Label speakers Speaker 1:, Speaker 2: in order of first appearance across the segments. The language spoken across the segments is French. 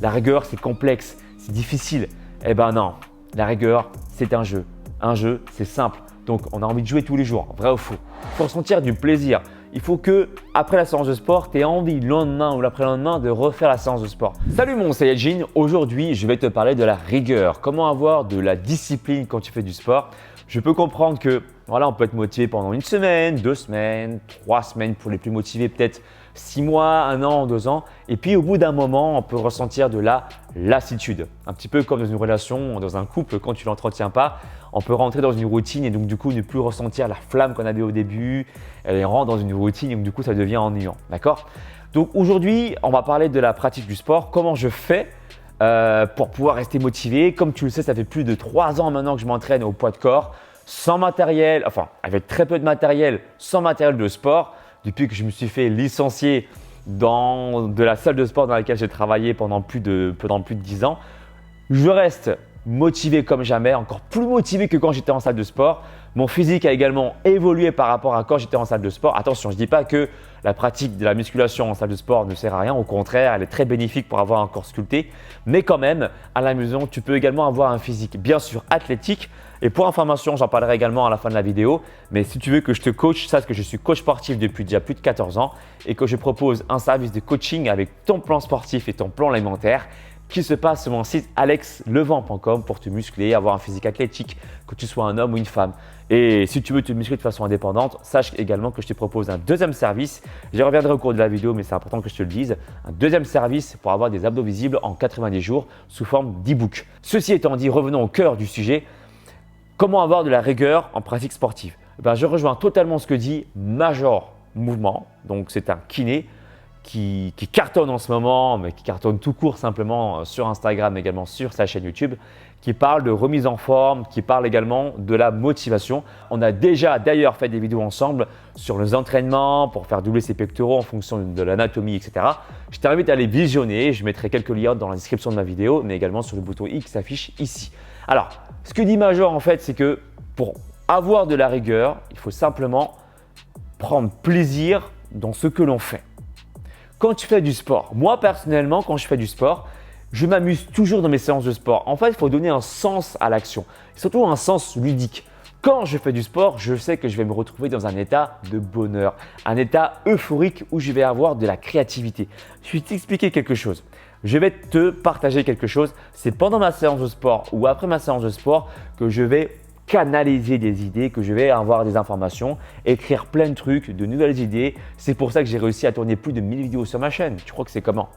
Speaker 1: La rigueur, c'est complexe, c'est difficile. Eh ben non, la rigueur, c'est un jeu. Un jeu, c'est simple. Donc, on a envie de jouer tous les jours, vrai ou faux. Il faut ressentir du plaisir. Il faut que, après la séance de sport, tu aies envie le lendemain ou l'après-lendemain de refaire la séance de sport. Salut mon Saiyajin, aujourd'hui je vais te parler de la rigueur. Comment avoir de la discipline quand tu fais du sport. Je peux comprendre que voilà, on peut être motivé pendant une semaine, 2 semaines, 3 semaines pour les plus motivés, peut-être 6 mois, 1 an, 2 ans. Et puis au bout d'un moment, on peut ressentir de la lassitude. Un petit peu comme dans une relation, dans un couple, quand tu ne l'entretiens pas, on peut rentrer dans une routine et donc du coup ne plus ressentir la flamme qu'on avait au début. Elle rentre dans une routine et donc du coup ça devient ennuyant. D'accord? Donc aujourd'hui, on va parler de la pratique du sport. Comment je fais pour pouvoir rester motivé. Comme tu le sais, ça fait plus de 3 ans maintenant que je m'entraîne au poids de corps, sans matériel, enfin avec très peu de matériel, sans matériel de sport. Depuis que je me suis fait licencier de la salle de sport dans laquelle j'ai travaillé pendant plus de 10 ans, je reste motivé comme jamais, encore plus motivé que quand j'étais en salle de sport. Mon physique a également évolué par rapport à quand j'étais en salle de sport. Attention, je ne dis pas que la pratique de la musculation en salle de sport ne sert à rien. Au contraire, elle est très bénéfique pour avoir un corps sculpté. Mais quand même, à la maison, tu peux également avoir un physique bien sûr athlétique. Et pour information, j'en parlerai également à la fin de la vidéo. Mais si tu veux que je te coach, sache que je suis coach sportif depuis déjà plus de 14 ans et que je propose un service de coaching avec ton plan sportif et ton plan alimentaire qui se passe sur mon site alexlevent.com pour te muscler, avoir un physique athlétique, que tu sois un homme ou une femme. Et si tu veux te muscler de façon indépendante, sache également que je te propose un deuxième service. J'y reviendrai au cours de la vidéo, mais c'est important que je te le dise. Un deuxième service pour avoir des abdos visibles en 90 jours sous forme d'e-book. Ceci étant dit, revenons au cœur du sujet. Comment avoir de la rigueur en pratique sportive? Je rejoins totalement ce que dit Major Mouvement. Donc, c'est un kiné qui cartonne en ce moment, mais qui cartonne tout court simplement sur Instagram, également sur sa chaîne YouTube, qui parle de remise en forme, qui parle également de la motivation. On a déjà d'ailleurs fait des vidéos ensemble sur les entraînements pour faire doubler ses pectoraux en fonction de l'anatomie, etc. Je t'invite à les visionner. Je mettrai quelques liens dans la description de ma vidéo, mais également sur le bouton X qui s'affiche ici. Alors, ce que dit Major en fait, c'est que pour avoir de la rigueur, il faut simplement prendre plaisir dans ce que l'on fait. Quand tu fais du sport, moi personnellement, quand je fais du sport, je m'amuse toujours dans mes séances de sport. En fait, il faut donner un sens à l'action, surtout un sens ludique. Quand je fais du sport, je sais que je vais me retrouver dans un état de bonheur, un état euphorique où je vais avoir de la créativité. Je vais t'expliquer quelque chose. Je vais te partager quelque chose. C'est pendant ma séance de sport ou après ma séance de sport que je vais canaliser des idées, que je vais avoir des informations, écrire plein de trucs, de nouvelles idées. C'est pour ça que j'ai réussi à tourner plus de 1000 vidéos sur ma chaîne. Tu crois que c'est comment?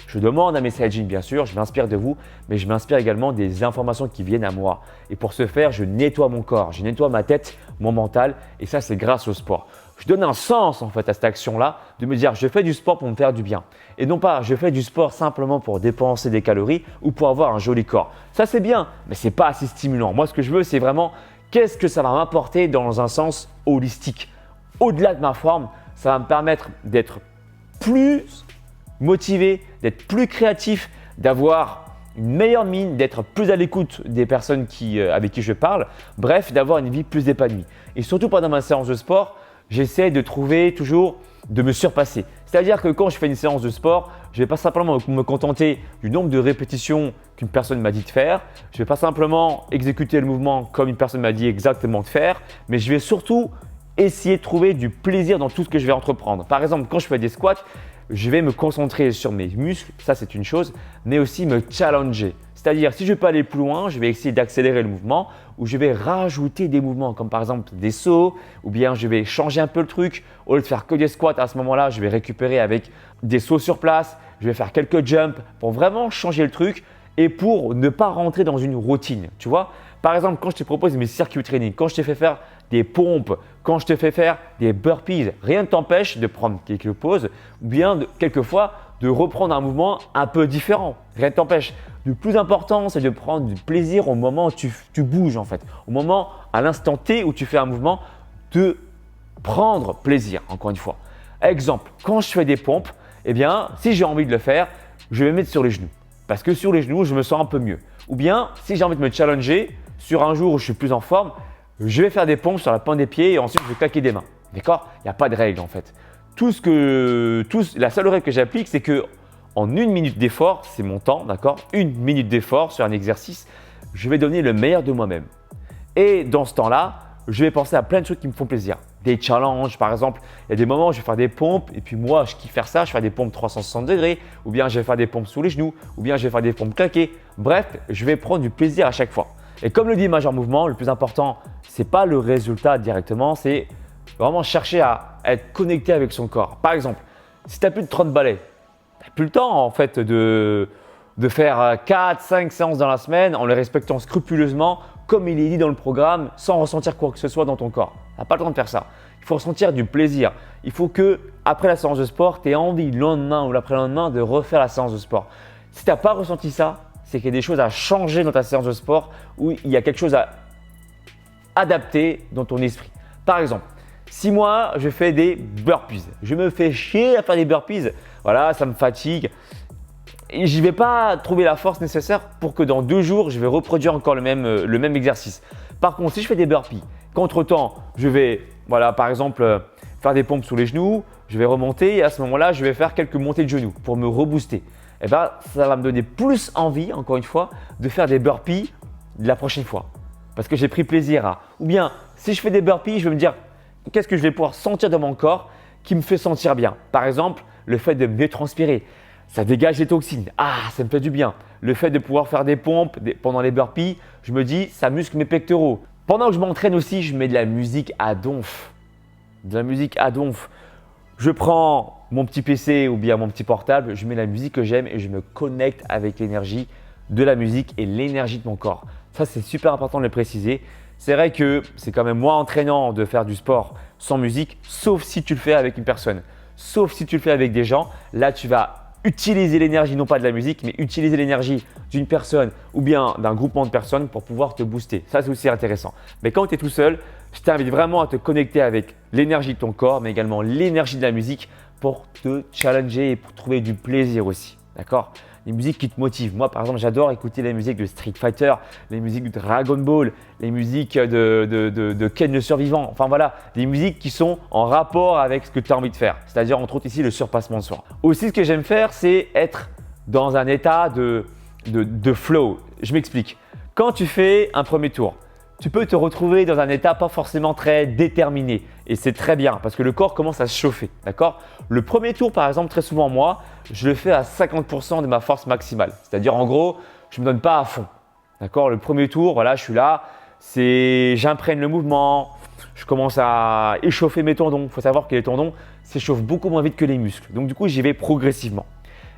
Speaker 1: Je demande à mes Saiyajins bien sûr, je m'inspire de vous, mais je m'inspire également des informations qui viennent à moi. Et pour ce faire, je nettoie mon corps, je nettoie ma tête, mon mental et ça c'est grâce au sport. Je donne un sens en fait à cette action-là, de me dire je fais du sport pour me faire du bien. Et non pas je fais du sport simplement pour dépenser des calories ou pour avoir un joli corps. Ça c'est bien, mais ce n'est pas assez stimulant. Moi ce que je veux c'est vraiment qu'est-ce que ça va m'apporter dans un sens holistique. Au-delà de ma forme, ça va me permettre d'être plus motivé, d'être plus créatif, d'avoir une meilleure mine, d'être plus à l'écoute des personnes avec qui je parle, bref, d'avoir une vie plus épanouie. Et surtout pendant ma séance de sport, j'essaie de trouver toujours de me surpasser. C'est-à-dire que quand je fais une séance de sport, je ne vais pas simplement me contenter du nombre de répétitions qu'une personne m'a dit de faire. Je ne vais pas simplement exécuter le mouvement comme une personne m'a dit exactement de faire, mais je vais surtout essayer de trouver du plaisir dans tout ce que je vais entreprendre. Par exemple, quand je fais des squats, je vais me concentrer sur mes muscles, ça c'est une chose, mais aussi me challenger. C'est-à-dire, si je peux aller plus loin, je vais essayer d'accélérer le mouvement ou je vais rajouter des mouvements comme par exemple des sauts ou bien je vais changer un peu le truc. Au lieu de faire que des squats, à ce moment-là, je vais récupérer avec des sauts sur place, je vais faire quelques jumps pour vraiment changer le truc et pour ne pas rentrer dans une routine, tu vois. Par exemple, quand je te propose mes circuits training, quand je te fais faire des pompes, quand je te fais faire des burpees, rien ne t'empêche de prendre quelques pauses ou bien quelquefois de reprendre un mouvement un peu différent. Rien ne t'empêche. Le plus important, c'est de prendre du plaisir au moment où tu bouges en fait. Au moment, à l'instant T où tu fais un mouvement, de prendre plaisir encore une fois. Exemple, quand je fais des pompes, eh bien, si j'ai envie de le faire, je vais me mettre sur les genoux. Parce que sur les genoux, je me sens un peu mieux. Ou bien, si j'ai envie de me challenger, sur un jour où je suis plus en forme, je vais faire des pompes sur la pointe des pieds et ensuite je vais claquer des mains. D'accord? Il n'y a pas de règle en fait. La seule règle que j'applique, c'est que en 1 minute d'effort, c'est mon temps, d'accord? 1 minute d'effort sur un exercice, je vais donner le meilleur de moi-même. Et dans ce temps-là, je vais penser à plein de choses qui me font plaisir. Des challenges, par exemple, il y a des moments où je vais faire des pompes et puis moi, je kiffe faire ça, je fais des pompes 360 degrés ou bien je vais faire des pompes sous les genoux ou bien je vais faire des pompes claquées. Bref, je vais prendre du plaisir à chaque fois. Et comme le dit Major Mouvement, le plus important, ce n'est pas le résultat directement, c'est vraiment chercher à être connecté avec son corps. Par exemple, si tu as plus de 30 balais, tu n'as plus le temps en fait de faire 4-5 séances dans la semaine en les respectant scrupuleusement comme il est dit dans le programme sans ressentir quoi que ce soit dans ton corps. Tu n'as pas le temps de faire ça. Il faut ressentir du plaisir. Il faut que après la séance de sport, tu aies envie le lendemain ou l'après-lendemain de refaire la séance de sport. Si tu n'as pas ressenti ça, c'est qu'il y a des choses à changer dans ta séance de sport ou il y a quelque chose à adapter dans ton esprit. Par exemple, si moi je fais des burpees, je me fais chier à faire des burpees, voilà, ça me fatigue. Et je ne vais pas trouver la force nécessaire pour que dans 2 jours, je vais reproduire encore le même exercice. Par contre, si je fais des burpees, qu'entre-temps, je vais, voilà, par exemple, faire des pompes sous les genoux, je vais remonter et à ce moment-là, je vais faire quelques montées de genoux pour me rebooster. Et bien, ça va me donner plus envie, encore une fois, de faire des burpees la prochaine fois. Parce que j'ai pris plaisir à… Ou bien, si je fais des burpees, je vais me dire qu'est-ce que je vais pouvoir sentir dans mon corps qui me fait sentir bien. Par exemple, le fait de mieux transpirer. Ça dégage les toxines. Ah, ça me fait du bien. Le fait de pouvoir faire des pompes pendant les burpees, je me dis, ça muscle mes pectoraux. Pendant que je m'entraîne aussi, je mets de la musique à donf. De la musique à donf. Je prends mon petit PC ou bien mon petit portable, je mets la musique que j'aime et je me connecte avec l'énergie de la musique et l'énergie de mon corps. Ça, c'est super important de le préciser. C'est vrai que c'est quand même moins entraînant de faire du sport sans musique, sauf si tu le fais avec une personne. Sauf si tu le fais avec des gens. Là, tu vas utiliser l'énergie, non pas de la musique, mais utiliser l'énergie d'une personne ou bien d'un groupement de personnes pour pouvoir te booster. Ça, c'est aussi intéressant. Mais quand tu es tout seul, je t'invite vraiment à te connecter avec l'énergie de ton corps, mais également l'énergie de la musique pour te challenger et pour trouver du plaisir aussi. D'accord? Les musiques qui te motivent. Moi, par exemple, j'adore écouter les musiques de Street Fighter, les musiques de Dragon Ball, les musiques de Ken le Survivant. Enfin voilà, des musiques qui sont en rapport avec ce que tu as envie de faire. C'est-à-dire, entre autres, ici, le surpassement de soi. Aussi, ce que j'aime faire, c'est être dans un état de flow. Je m'explique. Quand tu fais un premier tour, tu peux te retrouver dans un état pas forcément très déterminé et c'est très bien parce que le corps commence à se chauffer, d'accord? Le premier tour, par exemple, très souvent moi, je le fais à 50% de ma force maximale. C'est-à-dire en gros, je ne me donne pas à fond, d'accord? Le premier tour, voilà, je suis là, j'imprègne le mouvement, je commence à échauffer mes tendons. Il faut savoir que les tendons s'échauffent beaucoup moins vite que les muscles. Donc du coup, j'y vais progressivement.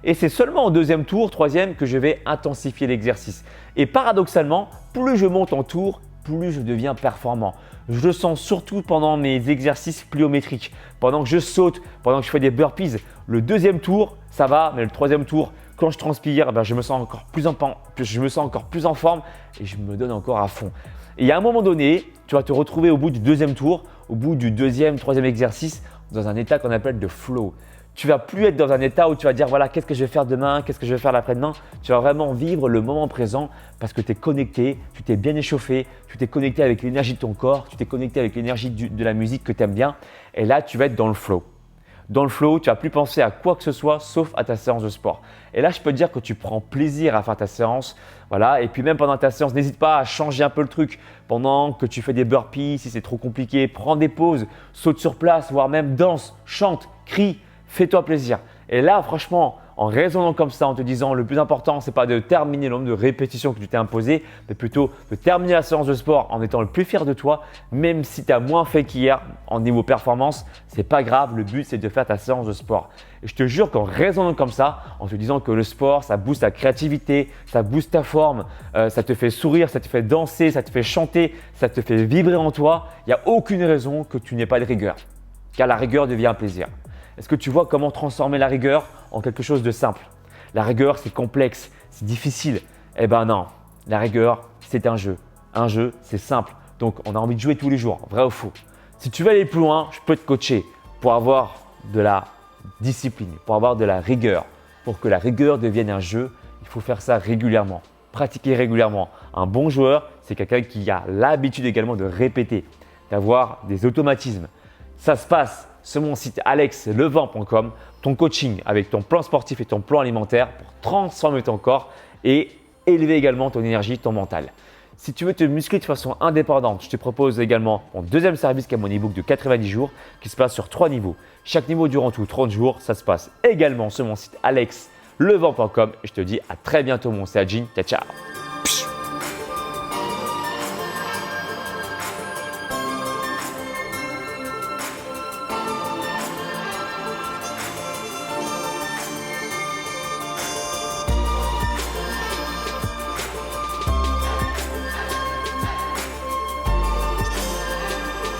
Speaker 1: Et c'est seulement au deuxième tour, troisième, que je vais intensifier l'exercice. Et paradoxalement, plus je monte en tour, plus je deviens performant. Je le sens surtout pendant mes exercices pliométriques, pendant que je saute, pendant que je fais des burpees. Le deuxième tour, ça va, mais le troisième tour, quand je transpire, je me sens encore plus en forme et je me donne encore à fond. Et à un moment donné, tu vas te retrouver au bout du deuxième tour, au bout du deuxième, troisième exercice, dans un état qu'on appelle de flow. Tu vas plus être dans un état où tu vas dire voilà, qu'est-ce que je vais faire demain, qu'est-ce que je vais faire l'après-demain. Tu vas vraiment vivre le moment présent parce que tu es connecté, tu t'es bien échauffé, tu t'es connecté avec l'énergie de ton corps, tu t'es connecté avec l'énergie de la musique que tu aimes bien. Et là, tu vas être dans le flow. Dans le flow, tu ne vas plus penser à quoi que ce soit sauf à ta séance de sport. Et là, je peux te dire que tu prends plaisir à faire ta séance. Voilà. Et puis même pendant ta séance, n'hésite pas à changer un peu le truc. Pendant que tu fais des burpees, si c'est trop compliqué, prends des pauses, saute sur place, voire même danse, chante, crie. Fais-toi plaisir. Et là, franchement, en raisonnant comme ça, en te disant le plus important, ce n'est pas de terminer le nombre de répétitions que tu t'es imposé, mais plutôt de terminer la séance de sport en étant le plus fier de toi, même si tu as moins fait qu'hier en niveau performance, ce n'est pas grave. Le but, c'est de faire ta séance de sport. Et je te jure qu'en raisonnant comme ça, en te disant que le sport, ça booste ta créativité, ça booste ta forme, ça te fait sourire, ça te fait danser, ça te fait chanter, ça te fait vibrer en toi, il n'y a aucune raison que tu n'aies pas de rigueur, car la rigueur devient un plaisir. Est-ce que tu vois comment transformer la rigueur en quelque chose de simple? La rigueur, c'est complexe, c'est difficile. Eh ben non, la rigueur, c'est un jeu. Un jeu, c'est simple. Donc, on a envie de jouer tous les jours, vrai ou faux? Si tu veux aller plus loin, je peux te coacher pour avoir de la discipline, pour avoir de la rigueur. Pour que la rigueur devienne un jeu, il faut faire ça régulièrement, pratiquer régulièrement. Un bon joueur, c'est quelqu'un qui a l'habitude également de répéter, d'avoir des automatismes. Ça se passe sur mon site alexlevent.com ton coaching avec ton plan sportif et ton plan alimentaire pour transformer ton corps et élever également ton énergie, ton mental. Si tu veux te muscler de façon indépendante, je te propose également mon deuxième service qui est mon e-book de 90 jours qui se passe sur 3 niveaux. Chaque niveau durant tout 30 jours, ça se passe également sur mon site alexlevent.com et je te dis à très bientôt mon Sajin. Ciao ciao.